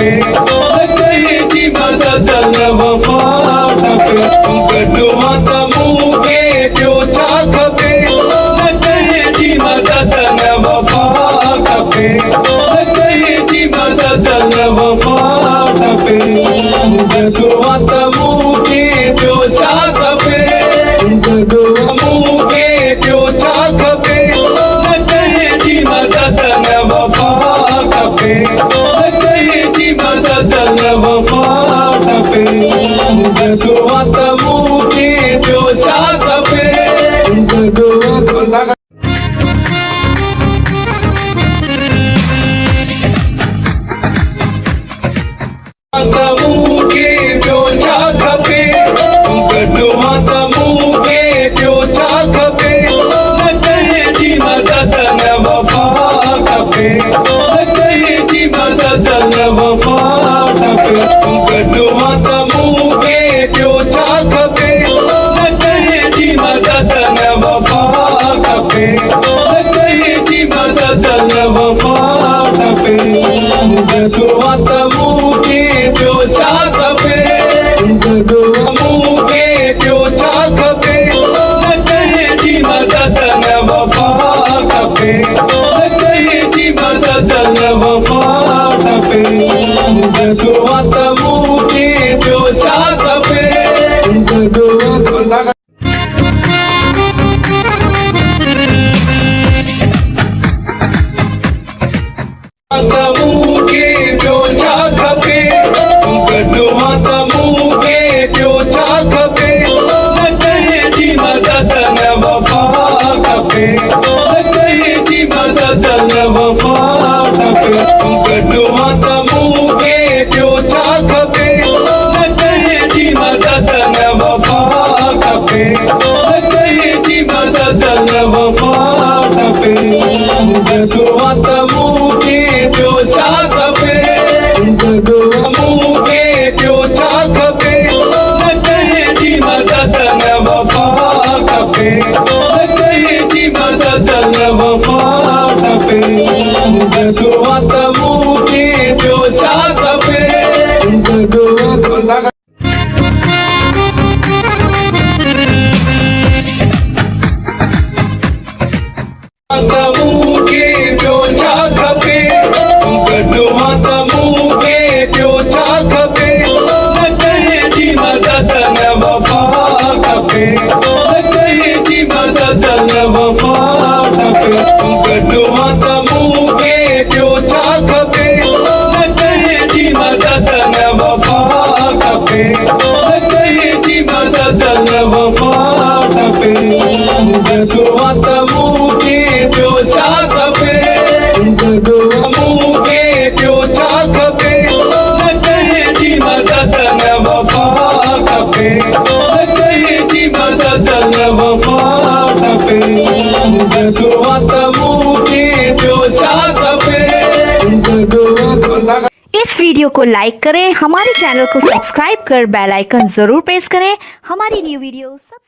खपे कई जी मदद न वफ़ा खपे गॾु त मूंखे ॿियो छा खपे कई जी मदद न वफ़ा खपे कई जी मदद न वफ़ा खपे गॾु त मूंखे ॿियो छा खपे गॾु मूंखे ॿियो छा खपे कई जी मदद न वफ़ा खपे कई जी मदद न वफ़ा खपे गॾु त मूंखे ॿियो छा खपे गॾु मूंखे ॿियो छा खपे गॾु त मूंखे ॿियो छा खपे कई जी मदद न वफ़ा खपे कई जी मदद न वफ़ा खपे गॾु त मूंखे ॿियो छा खपे कई जी मदद न वफ़ा खपे कई जी मदद न वफ़ा खपे गॾु त मूंखे ॿियो छा खपे गॾु मूंखे ॿियो छा खपे कई जी मदद न वफ़ा खपे कई जी मदद न वफ़ा खपे गॾु त मूंखे ॿियो छा खपे गॾु मूंखे ॿियो छा खपे गॾु त मूंखे ॿियो छा खपे कई जी मदद न वफ़ा खपे कई जी मदद न वफ़ा खपे गॾु त मूंखे ॿियो छा खपे कई जी मदद न वफ़ा खपे कई जी मदद न वफ़ा खपे गॾु त मूंखे ॿियो छा खपे गॾु मूंखे ॿियो छा खपे कई जी मदद न वफ़ा खपे कई जी मदद न वफ़ा खपे गॾु त मूंखे ॿियो छा खपे गॾु मूंखे ॿियो छा खपे गॾु त मूंखे ॿियो छा खपे कई जी मदद न वफ़ा खपे कई जी मदद न वफ़ा खपे गॾु त मूंखे ॿियो छा खपे कई जी मदद न वफ़ा खपे कई जी मदद न वफ़ा खपे गॾु त मूंखे ॿियो छा खपे गॾु मूंखे ॿियो छा खपे कई जी मदद न वफ़ा खपे कई जी मदद न वफ़ा खपे गॾु त मूंखे ॿियो छा खपे गॾु इस वीडियो को लाइक करें, हमारे चैनल को सब्सक्राइब कर बेल आइकन जरूर प्रेस करें हमारी न्यू वीडियो सबसे